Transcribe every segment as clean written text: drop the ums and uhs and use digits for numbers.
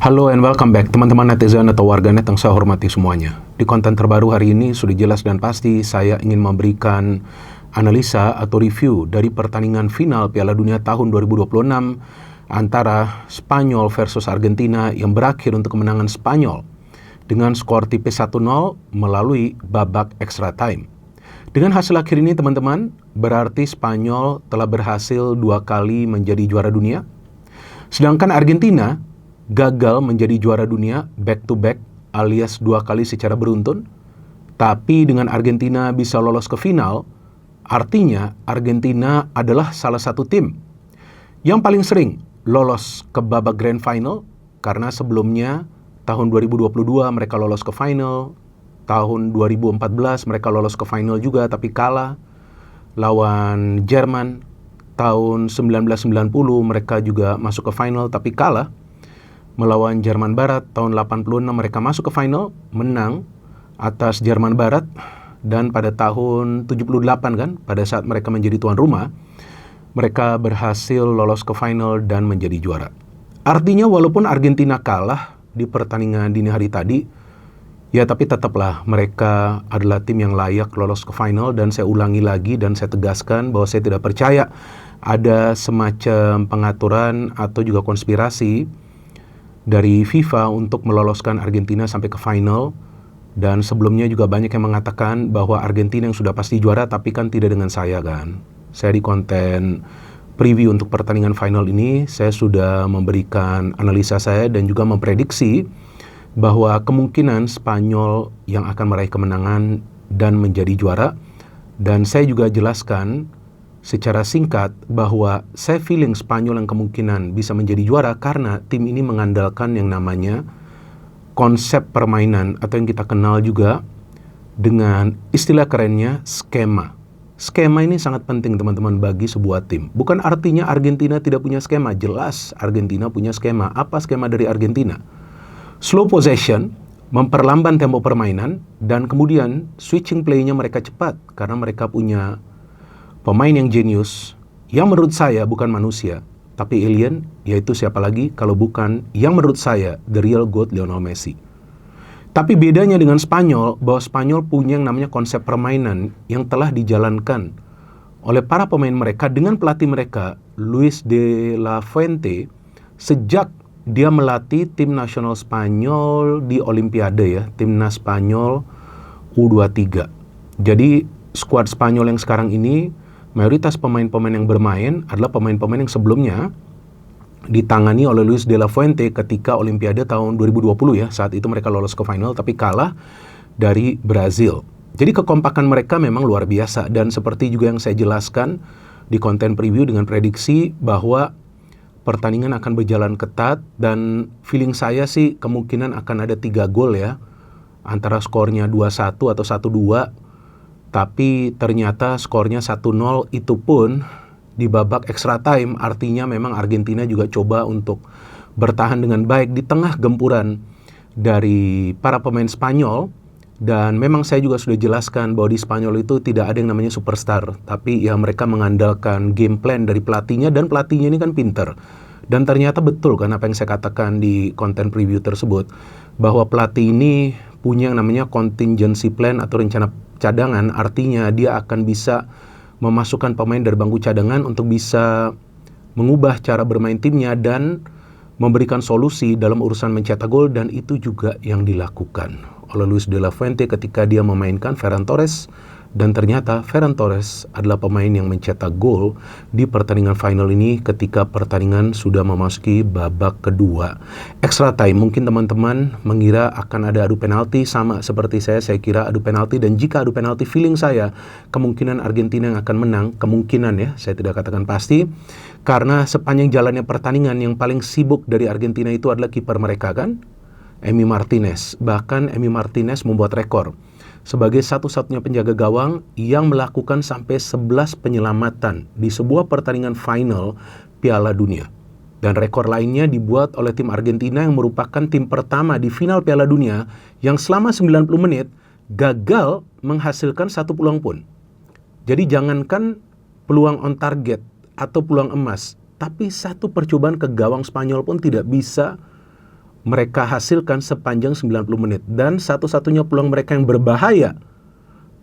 Halo and welcome back teman-teman netizen atau warganet yang saya hormati semuanya. Di konten terbaru hari ini sudah jelas dan pasti saya ingin memberikan analisa atau review dari pertandingan final Piala Dunia tahun 2026 antara Spanyol versus Argentina yang berakhir untuk kemenangan Spanyol dengan skor tipis 1-0 melalui babak extra time. Dengan hasil akhir ini teman-teman, berarti Spanyol telah berhasil 2 kali menjadi juara dunia. Sedangkan Argentina gagal menjadi juara dunia back to back alias 2 kali secara beruntun. Tapi dengan Argentina bisa lolos ke final, artinya Argentina adalah salah satu tim yang paling sering lolos ke babak grand final, karena sebelumnya tahun 2022 mereka lolos ke final, tahun 2014 mereka lolos ke final juga tapi kalah lawan Jerman. Tahun 1990 mereka juga masuk ke final tapi kalah melawan Jerman Barat. Tahun 86 mereka masuk ke final, menang atas Jerman Barat. Dan pada tahun 78 kan, pada saat mereka menjadi tuan rumah, mereka berhasil lolos ke final dan menjadi juara. Artinya walaupun Argentina kalah di pertandingan dini hari tadi, ya tapi tetaplah mereka adalah tim yang layak lolos ke final. Dan saya ulangi lagi dan saya tegaskan bahwa saya tidak percaya ada semacam pengaturan atau juga konspirasi dari FIFA untuk meloloskan Argentina sampai ke final. Dan sebelumnya juga banyak yang mengatakan bahwa Argentina yang sudah pasti juara, tapi kan tidak dengan saya kan. Saya di konten preview untuk pertandingan final ini, saya sudah memberikan analisa saya dan juga memprediksi bahwa kemungkinan Spanyol yang akan meraih kemenangan dan menjadi juara. Dan saya juga jelaskan secara singkat bahwa saya feeling Spanyol yang kemungkinan bisa menjadi juara karena tim ini mengandalkan yang namanya konsep permainan atau yang kita kenal juga dengan istilah kerennya skema. Skema ini sangat penting teman-teman bagi sebuah tim. Bukan artinya Argentina tidak punya skema, jelas Argentina punya skema. Apa skema dari Argentina? Slow possession, memperlambat tempo permainan, dan kemudian switching play-nya mereka cepat karena mereka punya pemain yang jenius, yang menurut saya bukan manusia, tapi alien, yaitu siapa lagi kalau bukan yang menurut saya the real GOAT Lionel Messi. Tapi bedanya dengan Spanyol, bahwa Spanyol punya yang namanya konsep permainan yang telah dijalankan oleh para pemain mereka dengan pelatih mereka, Luis de la Fuente, sejak dia melatih tim nasional Spanyol di Olimpiade ya, timnas Spanyol U23. Jadi skuad Spanyol yang sekarang ini, mayoritas pemain-pemain yang bermain adalah pemain-pemain yang sebelumnya ditangani oleh Luis de la Fuente ketika Olimpiade tahun 2020 ya. Saat itu mereka lolos ke final tapi kalah dari Brazil. Jadi kekompakan mereka memang luar biasa. Dan seperti juga yang saya jelaskan di konten preview dengan prediksi bahwa pertandingan akan berjalan ketat. Dan feeling saya sih kemungkinan akan ada 3 gol ya, antara skornya 2-1 atau 1-2. Tapi ternyata skornya 1-0, itu pun di babak extra time. Artinya memang Argentina juga coba untuk bertahan dengan baik di tengah gempuran dari para pemain Spanyol. Dan memang saya juga sudah jelaskan bahwa di Spanyol itu tidak ada yang namanya superstar, tapi ya mereka mengandalkan game plan dari pelatihnya, dan pelatihnya ini kan pinter. Dan ternyata betul kan apa yang saya katakan di konten preview tersebut, bahwa pelatih ini punya yang namanya contingency plan atau rencana cadangan. Artinya dia akan bisa memasukkan pemain dari bangku cadangan untuk bisa mengubah cara bermain timnya dan memberikan solusi dalam urusan mencetak gol. Dan itu juga yang dilakukan oleh Luis de la Fuente ketika dia memainkan Ferran Torres. Dan ternyata Ferran Torres adalah pemain yang mencetak gol di pertandingan final ini ketika pertandingan sudah memasuki babak kedua extra time. Mungkin teman-teman mengira akan ada adu penalti, sama seperti saya kira adu penalti. Dan jika adu penalti, feeling saya kemungkinan Argentina yang akan menang. Kemungkinan ya, saya tidak katakan pasti, karena sepanjang jalannya pertandingan yang paling sibuk dari Argentina itu adalah kiper mereka kan, Emi Martinez. Bahkan Emi Martinez membuat rekor sebagai satu-satunya penjaga gawang yang melakukan sampai 11 penyelamatan di sebuah pertandingan final Piala Dunia. Dan rekor lainnya dibuat oleh tim Argentina yang merupakan tim pertama di final Piala Dunia yang selama 90 menit gagal menghasilkan 1 peluang pun. Jadi jangankan peluang on target atau peluang emas, tapi 1 percobaan ke gawang Spanyol pun tidak bisa mereka hasilkan sepanjang 90 menit. Dan satu-satunya peluang mereka yang berbahaya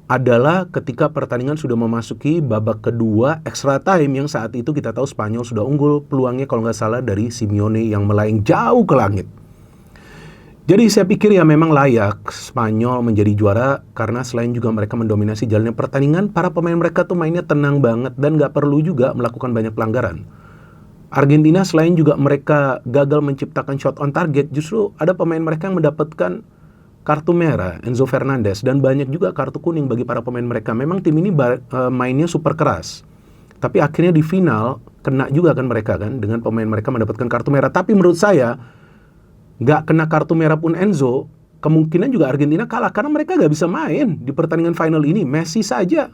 adalah ketika pertandingan sudah memasuki babak kedua extra time, yang saat itu kita tahu Spanyol sudah unggul, peluangnya kalau nggak salah dari Simeone yang melayang jauh ke langit. Jadi saya pikir ya memang layak Spanyol menjadi juara, karena selain juga mereka mendominasi jalannya pertandingan, para pemain mereka tuh mainnya tenang banget dan nggak perlu juga melakukan banyak pelanggaran. Argentina selain juga mereka gagal menciptakan shot on target, justru ada pemain mereka yang mendapatkan kartu merah, Enzo Fernandez, dan banyak juga kartu kuning bagi para pemain mereka. Memang tim ini mainnya super keras, tapi akhirnya di final kena juga kan mereka kan, dengan pemain mereka mendapatkan kartu merah. Tapi menurut saya nggak kena kartu merah pun Enzo, kemungkinan juga Argentina kalah karena mereka nggak bisa main di pertandingan final ini. Messi saja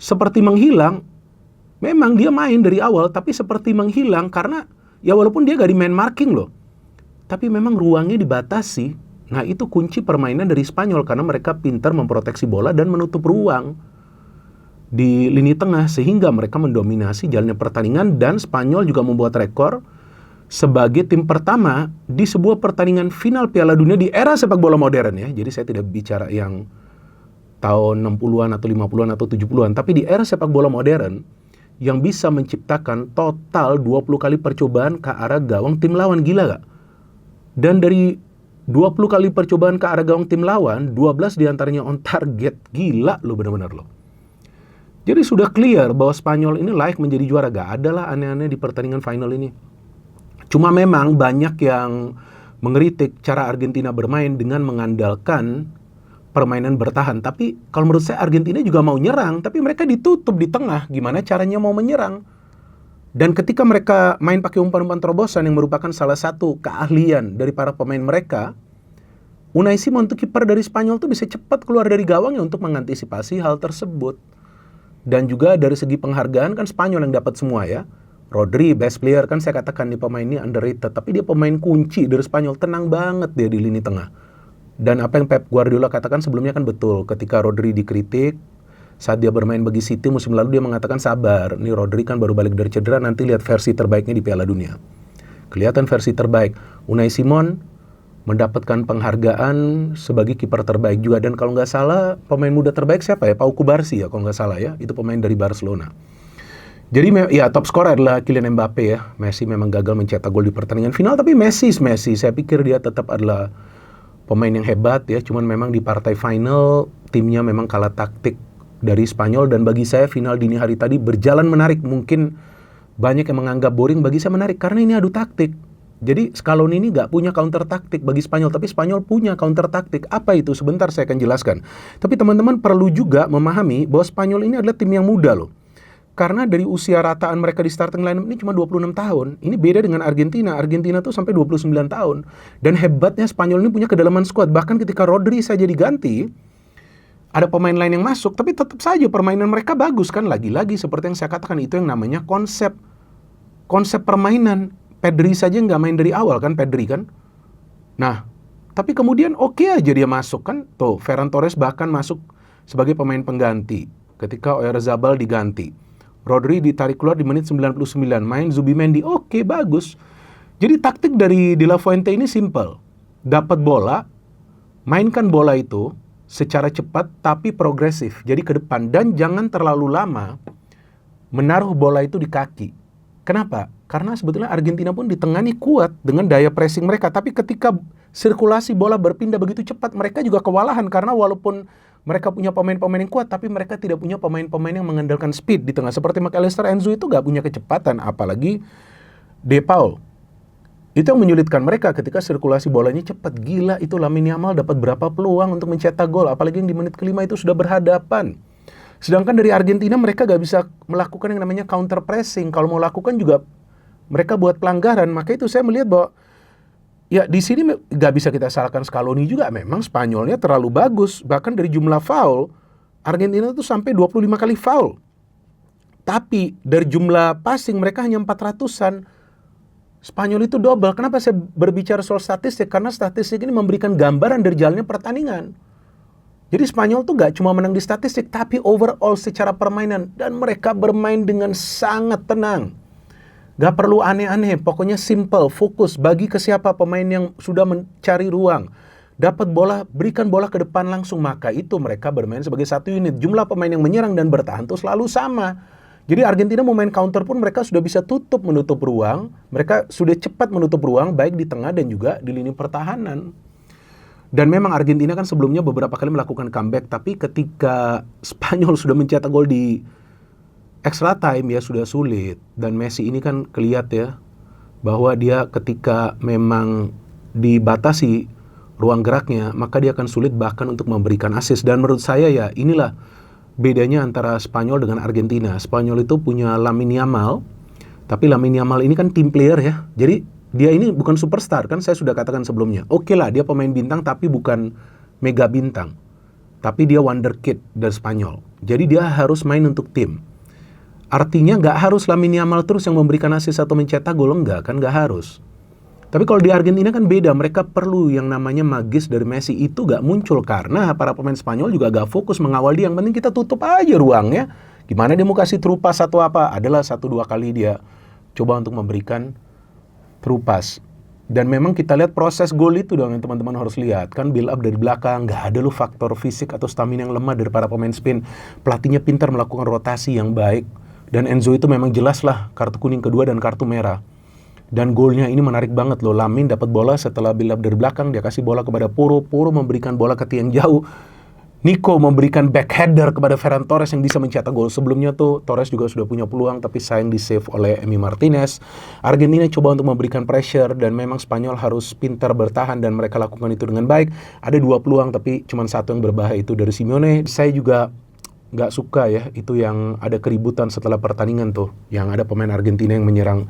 seperti menghilang. Memang dia main dari awal, tapi seperti menghilang karena ya walaupun dia nggak di man marking loh, tapi memang ruangnya dibatasi. Nah itu kunci permainan dari Spanyol, karena mereka pintar memproteksi bola dan menutup ruang di lini tengah sehingga mereka mendominasi jalannya pertandingan. Dan Spanyol juga membuat rekor sebagai tim pertama di sebuah pertandingan final Piala Dunia di era sepak bola modern ya. Jadi saya tidak bicara yang tahun 60-an atau 50-an atau 70-an, tapi di era sepak bola modern yang bisa menciptakan total 20 kali percobaan ke arah gawang tim lawan. Gila gak? Dan dari 20 kali percobaan ke arah gawang tim lawan, 12 diantaranya on target. Gila lo, benar-benar lo. Jadi sudah clear bahwa Spanyol ini layak menjadi juara. Gak ada lah aneh-aneh di pertandingan final ini. Cuma memang banyak yang mengeritik cara Argentina bermain dengan mengandalkan permainan bertahan. Tapi kalau menurut saya Argentina juga mau nyerang, tapi mereka ditutup di tengah. Gimana caranya mau menyerang? Dan ketika mereka main pakai umpan-umpan terobosan yang merupakan salah satu keahlian dari para pemain mereka, Unai Simon tuh kiper dari Spanyol tuh bisa cepat keluar dari gawangnya untuk mengantisipasi hal tersebut. Dan juga dari segi penghargaan kan Spanyol yang dapat semua ya. Rodri best player, kan saya katakan nih pemain ini underrated, tapi dia pemain kunci dari Spanyol, tenang banget dia di lini tengah. Dan apa yang Pep Guardiola katakan sebelumnya kan betul, ketika Rodri dikritik saat dia bermain bagi City musim lalu, dia mengatakan sabar, nih Rodri kan baru balik dari cedera, nanti lihat versi terbaiknya di Piala Dunia. Kelihatan versi terbaik. Unai Simon mendapatkan penghargaan sebagai kiper terbaik juga, dan kalau nggak salah pemain muda terbaik siapa ya? Pau Kubarsi ya kalau nggak salah ya, itu pemain dari Barcelona. Jadi ya top scorer adalah Kylian Mbappe ya. Messi memang gagal mencetak gol di pertandingan final, tapi Messi saya pikir dia tetap adalah pemain yang hebat ya. Cuman memang di partai final timnya memang kalah taktik dari Spanyol, dan bagi saya final dini hari tadi berjalan menarik. Mungkin banyak yang menganggap boring, bagi saya menarik karena ini adu taktik. Jadi Scaloni ini nggak punya counter taktik bagi Spanyol, tapi Spanyol punya counter taktik. Apa itu? Sebentar saya akan jelaskan. Tapi teman-teman perlu juga memahami bahwa Spanyol ini adalah tim yang muda loh. Karena dari usia rataan mereka di starting lineup ini cuma 26 tahun. Ini beda dengan Argentina. Argentina tuh sampai 29 tahun. Dan hebatnya Spanyol ini punya kedalaman skuad. Bahkan ketika Rodri saja diganti, ada pemain lain yang masuk, tapi tetap saja permainan mereka bagus kan. Lagi-lagi seperti yang saya katakan, itu yang namanya konsep permainan. Pedri saja nggak main dari awal kan, Pedri kan. Nah, tapi kemudian oke aja dia masuk kan. Tuh, Ferran Torres bahkan masuk sebagai pemain pengganti ketika Oyarzabal diganti. Rodri ditarik keluar di menit 99, main Zubimendi, oke, bagus. Jadi taktik dari De La Fuente ini simple. Dapat bola, mainkan bola itu secara cepat tapi progresif, jadi ke depan, dan jangan terlalu lama menaruh bola itu di kaki. Kenapa? Karena sebetulnya Argentina pun di tengah nih kuat dengan daya pressing mereka, tapi ketika sirkulasi bola berpindah begitu cepat, mereka juga kewalahan karena walaupun mereka punya pemain-pemain yang kuat, tapi mereka tidak punya pemain-pemain yang mengandalkan speed di tengah. Seperti McAllister, Enzo itu gak punya kecepatan, apalagi De Paul. Itu yang menyulitkan mereka ketika sirkulasi bolanya cepat. Gila, itu Lamine Yamal dapat berapa peluang untuk mencetak gol, apalagi yang di menit kelima itu sudah berhadapan. Sedangkan dari Argentina mereka gak bisa melakukan yang namanya counter pressing. Kalau mau lakukan juga mereka buat pelanggaran. Maka itu saya melihat bahwa ya di sini gak bisa kita salahkan Scaloni juga. Memang Spanyolnya terlalu bagus. Bahkan dari jumlah foul, Argentina itu sampai 25 kali foul. Tapi dari jumlah passing mereka hanya 400-an. Spanyol itu double. Kenapa saya berbicara soal statistik? Karena statistik ini memberikan gambaran dari jalannya pertandingan. Jadi Spanyol tuh gak cuma menang di statistik, tapi overall secara permainan. Dan mereka bermain dengan sangat tenang. Gak perlu aneh-aneh, pokoknya simple, fokus, bagi ke siapa pemain yang sudah mencari ruang. Dapat bola, berikan bola ke depan langsung, maka itu mereka bermain sebagai satu unit. Jumlah pemain yang menyerang dan bertahan tuh selalu sama. Jadi Argentina mau main counter pun mereka sudah bisa menutup ruang. Mereka sudah cepat menutup ruang, baik di tengah dan juga di lini pertahanan. Dan memang Argentina kan sebelumnya beberapa kali melakukan comeback, tapi ketika Spanyol sudah mencetak gol di extra time ya sudah sulit. Dan Messi ini kan kelihatan ya, bahwa dia ketika memang dibatasi ruang geraknya, maka dia akan sulit bahkan untuk memberikan assist. Dan menurut saya ya inilah bedanya antara Spanyol dengan Argentina. Spanyol itu punya Lamine Yamal, tapi Lamine Yamal ini kan team player ya. Jadi dia ini bukan superstar, kan saya sudah katakan sebelumnya. Oke lah, dia pemain bintang tapi bukan mega bintang. Tapi dia wonderkid dari Spanyol. Jadi dia harus main untuk tim. Artinya nggak harus Lamine Yamal terus yang memberikan assist atau mencetak gol, enggak kan, nggak harus. Tapi kalau di Argentina kan beda, mereka perlu yang namanya magis dari Messi itu gak muncul karena para pemain Spanyol juga gak fokus mengawal dia. Yang penting kita tutup aja ruangnya. Gimana dia mau kasih terupas atau apa? Adalah 1-2 kali dia coba untuk memberikan terupas. Dan memang kita lihat proses gol itu dong yang teman-teman harus lihat. Kan build up dari belakang, gak ada lu faktor fisik atau stamina yang lemah dari para pemain Spain. Pelatihnya pintar melakukan rotasi yang baik. Dan Enzo itu memang jelas lah kartu kuning kedua dan kartu merah. Dan golnya ini menarik banget loh. Lamine dapat bola setelah build up dari belakang, dia kasih bola kepada Poro memberikan bola ke tiang jauh. Nico memberikan backheader kepada Ferran Torres yang bisa mencetak gol. Sebelumnya tuh Torres juga sudah punya peluang tapi sayang di save oleh Emi Martinez. Argentina coba untuk memberikan pressure dan memang Spanyol harus pintar bertahan dan mereka lakukan itu dengan baik. Ada 2 peluang tapi cuma 1 yang berbahaya, itu dari Simeone. Saya juga nggak suka ya itu yang ada keributan setelah pertandingan tuh, yang ada pemain Argentina yang menyerang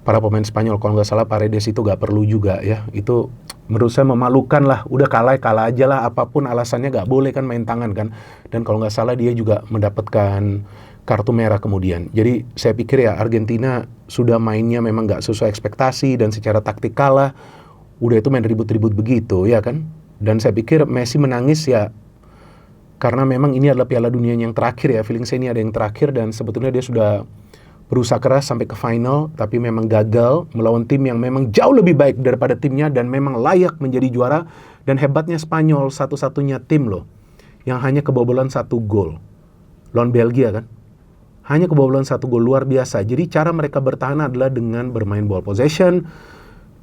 para pemain Spanyol. Kalau nggak salah Paredes itu nggak perlu juga ya. Itu menurut saya memalukan lah. Udah kalah aja lah. Apapun alasannya nggak boleh kan main tangan kan. Dan kalau nggak salah dia juga mendapatkan kartu merah kemudian. Jadi saya pikir ya Argentina sudah mainnya memang nggak sesuai ekspektasi dan secara taktik kalah. Udah itu main ribut-ribut begitu ya kan. Dan saya pikir Messi menangis ya karena memang ini adalah Piala Dunia yang terakhir ya. Feeling saya ini ada yang terakhir dan sebetulnya dia sudah berusaha keras sampai ke final, tapi memang gagal melawan tim yang memang jauh lebih baik daripada timnya dan memang layak menjadi juara. Dan hebatnya Spanyol satu-satunya tim loh yang hanya kebobolan 1 gol lawan Belgia kan, hanya kebobolan 1 gol, luar biasa. Jadi cara mereka bertahan adalah dengan bermain ball possession,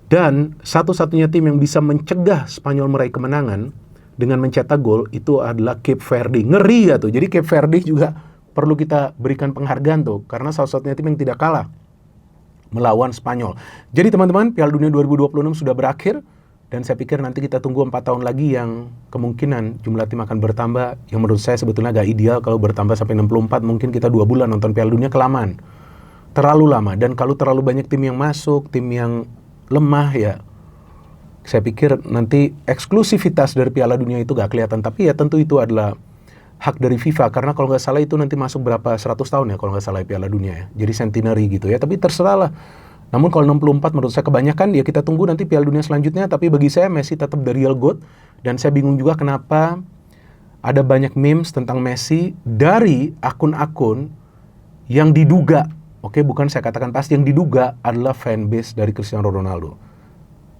dan satu-satunya tim yang bisa mencegah Spanyol meraih kemenangan dengan mencetak gol itu adalah Cape Verde. Ngeri ya tuh. Jadi Cape Verde juga perlu kita berikan penghargaan tuh, karena salah satunya tim yang tidak kalah melawan Spanyol. Jadi teman-teman, Piala Dunia 2026 sudah berakhir, dan saya pikir nanti kita tunggu 4 tahun lagi yang kemungkinan jumlah tim akan bertambah, yang menurut saya sebetulnya agak ideal kalau bertambah sampai 64, mungkin kita 2 bulan nonton Piala Dunia kelamaan. Terlalu lama, dan kalau terlalu banyak tim yang masuk, tim yang lemah ya, saya pikir nanti eksklusivitas dari Piala Dunia itu gak kelihatan. Tapi ya tentu itu adalah hak dari FIFA, karena kalau nggak salah itu nanti masuk berapa 100 tahun ya kalau nggak salah Piala Dunia ya, jadi centenary gitu ya. Tapi terserah lah. Namun kalau 64 menurut saya kebanyakan, ya kita tunggu nanti Piala Dunia selanjutnya. Tapi bagi saya Messi tetap the real GOAT, dan saya bingung juga kenapa ada banyak memes tentang Messi dari akun-akun yang diduga, oke, bukan saya katakan pasti, yang diduga adalah fanbase dari Cristiano Ronaldo.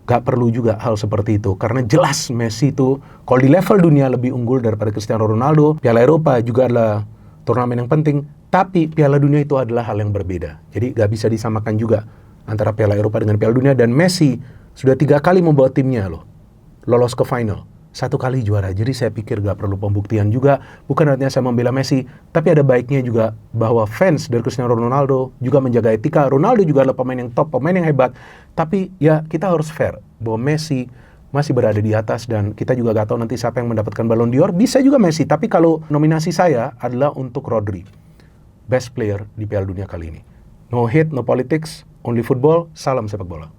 Gak perlu juga hal seperti itu, karena jelas Messi itu kalau di level dunia lebih unggul daripada Cristiano Ronaldo. Piala Eropa juga adalah turnamen yang penting, tapi Piala Dunia itu adalah hal yang berbeda. Jadi gak bisa disamakan juga antara Piala Eropa dengan Piala Dunia. Dan Messi sudah 3 kali membawa timnya lolos ke final, 1 kali juara. Jadi saya pikir gak perlu pembuktian juga. Bukan artinya saya membela Messi, tapi ada baiknya juga bahwa fans dari Cristiano Ronaldo juga menjaga etika. Ronaldo juga adalah pemain yang top, pemain yang hebat. Tapi ya kita harus fair bahwa Messi masih berada di atas, dan kita juga gak tahu nanti siapa yang mendapatkan Ballon d'Or. Bisa juga Messi, tapi kalau nominasi saya adalah untuk Rodri, best player di Piala Dunia kali ini. No hate, no politics, only football. Salam sepak bola.